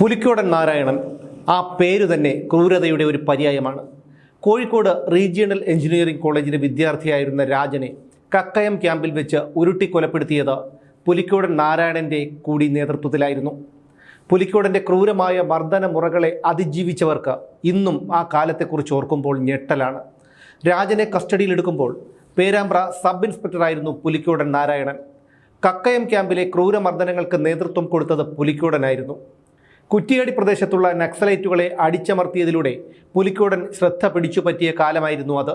പുലിക്കോടൻ നാരായണൻ ആ പേര് തന്നെ ക്രൂരതയുടെ ഒരു പര്യായമാണ്. കോഴിക്കോട് റീജിയണൽ എഞ്ചിനീയറിംഗ് കോളേജിലെ വിദ്യാർത്ഥിയായിരുന്ന രാജനെ കക്കയം ക്യാമ്പിൽ വെച്ച് ഉരുട്ടിക്കൊലപ്പെടുത്തിയത് പുലിക്കോടൻ നാരായണൻ്റെ കൂടി നേതൃത്വത്തിലായിരുന്നു. പുലിക്കോടൻ്റെ ക്രൂരമായ മർദ്ദന മുറകളെ അതിജീവിച്ചവർക്ക് ഇന്നും ആ കാലത്തെക്കുറിച്ച് ഓർക്കുമ്പോൾ ഞെട്ടലാണ്. രാജനെ കസ്റ്റഡിയിലെടുക്കുമ്പോൾ പേരാമ്പ്ര സബ് ഇൻസ്പെക്ടറായിരുന്നു പുലിക്കോടൻ നാരായണൻ. കക്കയം ക്യാമ്പിലെ ക്രൂരമർദ്ദനങ്ങൾക്ക് നേതൃത്വം കൊടുത്തത് പുലിക്കോടനായിരുന്നു. കുറ്റിയാടി പ്രദേശത്തുള്ള നക്സലൈറ്റുകളെ അടിച്ചമർത്തിയതിലൂടെ പുലിക്കോടൻ ശ്രദ്ധ പിടിച്ചുപറ്റിയ കാലമായിരുന്നു അത്.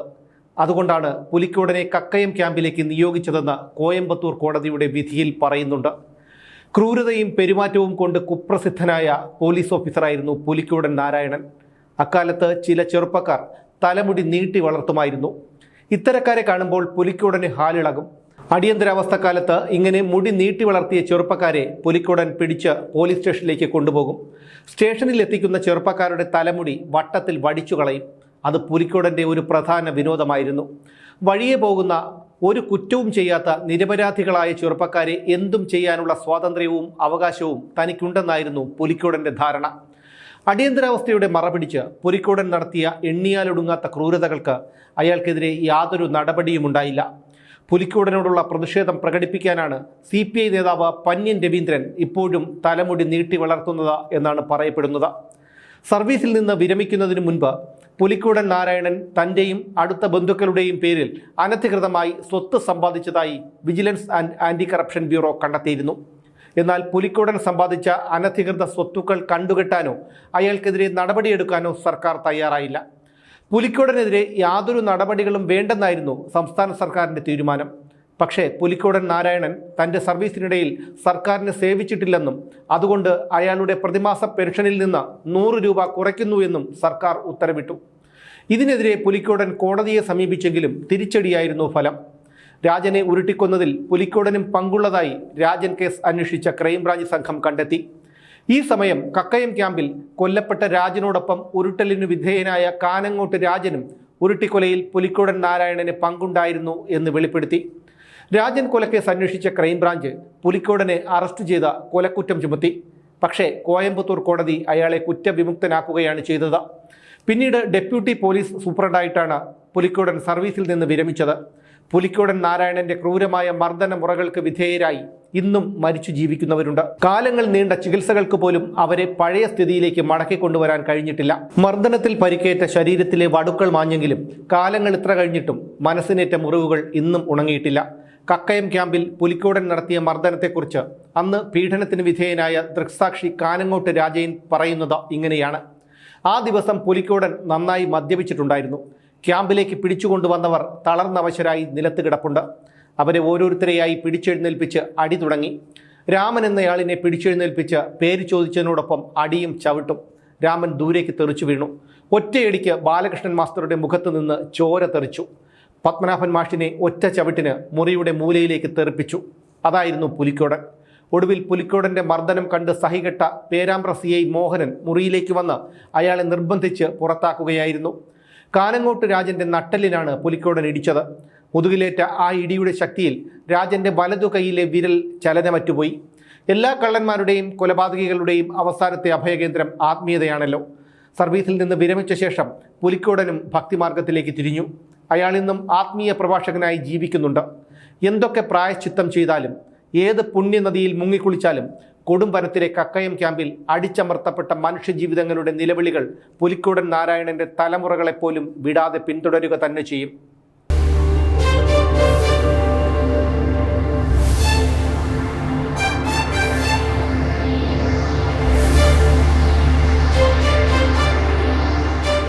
അതുകൊണ്ടാണ് പുലിക്കോടനെ കക്കയം ക്യാമ്പിലേക്ക് നിയോഗിച്ചതെന്ന് കോയമ്പത്തൂർ കോടതിയുടെ വിധിയിൽ പറയുന്നുണ്ട്. ക്രൂരതയും പെരുമാറ്റവും കൊണ്ട് കുപ്രസിദ്ധനായ പോലീസ് ഓഫീസറായിരുന്നു പുലിക്കോടൻ നാരായണൻ. അക്കാലത്ത് ചില ചെറുപ്പക്കാർ തലമുടി നീട്ടി വളർത്തുമായിരുന്നു. ഇത്തരക്കാരെ കാണുമ്പോൾ പുലിക്കോടന് ഹാലിളകും. അടിയന്തരാവസ്ഥക്കാലത്ത് ഇങ്ങനെ മുടി നീട്ടി വളർത്തിയ ചെറുപ്പക്കാരെ പുലിക്കോടൻ പിടിച്ച് പോലീസ് സ്റ്റേഷനിലേക്ക് കൊണ്ടുപോകും. സ്റ്റേഷനിൽ എത്തിക്കുന്ന ചെറുപ്പക്കാരുടെ തലമുടി വട്ടത്തിൽ വടിച്ചു കളയും. അത് പുലിക്കോടൻ്റെ ഒരു പ്രധാന വിനോദമായിരുന്നു. വഴിയെ പോകുന്ന ഒരു കുറ്റവും ചെയ്യാത്ത നിരപരാധികളായ ചെറുപ്പക്കാരെ എന്തും ചെയ്യാനുള്ള സ്വാതന്ത്ര്യവും അവകാശവും തനിക്കുണ്ടെന്നായിരുന്നു പുലിക്കോടൻ്റെ ധാരണ. അടിയന്തരാവസ്ഥയുടെ മറപിടിച്ച് പുലിക്കോടൻ നടത്തിയ എണ്ണിയാലൊടുങ്ങാത്ത ക്രൂരതകൾക്ക് അയാൾക്കെതിരെ യാതൊരു നടപടിയും ഉണ്ടായില്ല. പുലിക്കോടനോടുള്ള പ്രതിഷേധം പ്രകടിപ്പിക്കാനാണ് CPI നേതാവ് പന്ന്യൻ രവീന്ദ്രൻ ഇപ്പോഴും തലമുടി നീട്ടി വളർത്തുന്നത് എന്നാണ് പറയപ്പെടുന്നത്. സർവീസിൽ നിന്ന് വിരമിക്കുന്നതിന് മുൻപ് പുലിക്കോടൻ നാരായണൻ തൻ്റെയും അടുത്ത ബന്ധുക്കളുടെയും പേരിൽ അനധികൃതമായി സ്വത്ത് സമ്പാദിച്ചതായി vigilance and anti corruption bureau കണ്ടെത്തിയിരുന്നു. എന്നാൽ പുലിക്കോടൻ സമ്പാദിച്ച അനധികൃത സ്വത്തുക്കൾ കണ്ടുകെട്ടാനോ അയാൾക്കെതിരെ നടപടിയെടുക്കാനോ സർക്കാർ തയ്യാറായില്ല. പുലിക്കോടനെതിരെ യാതൊരു നടപടികളും വേണ്ടെന്നായിരുന്നു സംസ്ഥാന സർക്കാരിൻ്റെ തീരുമാനം. പക്ഷേ പുലിക്കോടൻ നാരായണൻ തൻ്റെ സർവീസിനിടയിൽ സർക്കാരിനെ സേവിച്ചിട്ടില്ലെന്നും അതുകൊണ്ട് അയാളുടെ പ്രതിമാസ പെൻഷനിൽ നിന്ന് 100 രൂപ കുറയ്ക്കുന്നു എന്നും സർക്കാർ ഉത്തരവിട്ടു. ഇതിനെതിരെ പുലിക്കോടൻ കോടതിയെ സമീപിച്ചെങ്കിലും തിരിച്ചടിയായിരുന്നു ഫലം. രാജനെ ഉരുട്ടിക്കൊന്നതിൽ പുലിക്കോടനും പങ്കുള്ളതായി രാജൻ കേസ് അന്വേഷിച്ച ക്രൈംബ്രാഞ്ച് സംഘം കണ്ടെത്തി. ഈ സമയം കക്കയം ക്യാമ്പിൽ കൊല്ലപ്പെട്ട രാജനോടൊപ്പം ഉരുട്ടലിനു വിധേയനായ കാനങ്ങോട്ട് രാജനും ഉരുട്ടിക്കൊലയിൽ പുലിക്കോടൻ നാരായണന് പങ്കുണ്ടായിരുന്നു എന്ന് വെളിപ്പെടുത്തി. രാജൻ കൊലക്കേസ് അന്വേഷിച്ച ക്രൈംബ്രാഞ്ച് പുലിക്കോടനെ അറസ്റ്റ് ചെയ്ത കൊലക്കുറ്റം ചുമത്തി. പക്ഷേ കോയമ്പത്തൂർ കോടതി അയാളെ കുറ്റവിമുക്തനാക്കുകയാണ് ചെയ്തത്. പിന്നീട് ഡെപ്യൂട്ടി പോലീസ് സൂപ്രണ്ടായിട്ടാണ് പുലിക്കോടൻ സർവീസിൽ നിന്ന് വിരമിച്ചത്. പുലിക്കോടൻ നാരായണന്റെ ക്രൂരമായ മർദ്ദന മുറകൾക്ക് വിധേയരായി ഇന്നും മരിച്ചു ജീവിക്കുന്നവരുണ്ട്. കാലങ്ങൾ നീണ്ട ചികിത്സകൾക്ക് പോലും അവരെ പഴയ സ്ഥിതിയിലേക്ക് മടക്കിക്കൊണ്ടുവരാൻ കഴിഞ്ഞിട്ടില്ല. മർദ്ദനത്തിൽ പരിക്കേറ്റ ശരീരത്തിലെ വടുക്കൾ മാഞ്ഞെങ്കിലും കാലങ്ങൾ ഇത്ര കഴിഞ്ഞിട്ടും മനസ്സിനേറ്റ മുറിവുകൾ ഇന്നും ഉണങ്ങിയിട്ടില്ല. കക്കയം ക്യാമ്പിൽ പുലിക്കോടൻ നടത്തിയ മർദ്ദനത്തെക്കുറിച്ച് അന്ന് പീഡനത്തിന് വിധേയനായ ദൃക്സാക്ഷി കാനങ്ങോട്ട് രാജയൻ പറയുന്നത് ഇങ്ങനെയാണ്. ആ ദിവസം പുലിക്കോടൻ നന്നായി മദ്യപിച്ചിട്ടുണ്ടായിരുന്നു. ക്യാമ്പിലേക്ക് പിടിച്ചുകൊണ്ടുവന്നവർ തളർന്നവശരായി നിലത്ത് കിടപ്പുണ്ട്. അവരെ ഓരോരുത്തരെയായി പിടിച്ചെഴുന്നേൽപ്പിച്ച് അടി തുടങ്ങി. രാമൻ എന്നയാളിനെ പിടിച്ചെഴുന്നേൽപ്പിച്ച് പേര് ചോദിച്ചതിനോടൊപ്പം അടിയും ചവിട്ടും. രാമൻ ദൂരേക്ക് തെറിച്ചു വീണു. ഒറ്റയടിക്ക് ബാലകൃഷ്ണൻ മാസ്റ്ററുടെ മുഖത്ത് നിന്ന് ചോര തെറിച്ചു. പത്മനാഭൻ മാഷിനെ ഒറ്റ ചവിട്ടിന് മുറിയുടെ മൂലയിലേക്ക് തെറിപ്പിച്ചു. അതായിരുന്നു പുലിക്കോടൻ. ഒടുവിൽ പുലിക്കോടൻ്റെ മർദ്ദനം കണ്ട് സഹികെട്ട പേരാമ്പ്ര CI മോഹനൻ മുറിയിലേക്ക് വന്ന് അയാളെ നിർബന്ധിച്ച് പുറത്താക്കുകയായിരുന്നു. കാനങ്ങോട്ട് രാജൻ്റെ നട്ടലിനാണ് പുലിക്കോടൻ ഇടിച്ചത്. മുതുകിലേറ്റ ആ ഇടിയുടെ ശക്തിയിൽ രാജൻ്റെ വലതു കൈയിലെ വിരൽ ചലനമറ്റുപോയി. എല്ലാ കള്ളന്മാരുടെയും കൊലപാതകികളുടെയും അവസാനത്തെ അഭയകേന്ദ്രം ആത്മീയതയാണല്ലോ. സർവീസിൽ നിന്ന് വിരമിച്ച ശേഷം പുലിക്കോടനും ഭക്തിമാർഗത്തിലേക്ക് തിരിഞ്ഞു. അയാൾ ഇന്നും ആത്മീയ പ്രഭാഷകനായി ജീവിക്കുന്നുണ്ട്. എന്തൊക്കെ പ്രായശ്ചിത്തം ചെയ്താലും ഏത് പുണ്യനദിയിൽ മുങ്ങിക്കുളിച്ചാലും കൊടുംവനത്തിലെ കക്കയം ക്യാമ്പിൽ അടിച്ചമർത്തപ്പെട്ട മനുഷ്യജീവിതങ്ങളുടെ നിലവിളികൾ പുലിക്കോടൻ നാരായണന്റെ തലമുറകളെപ്പോലും വിടാതെ പിന്തുടരുക തന്നെ ചെയ്യും.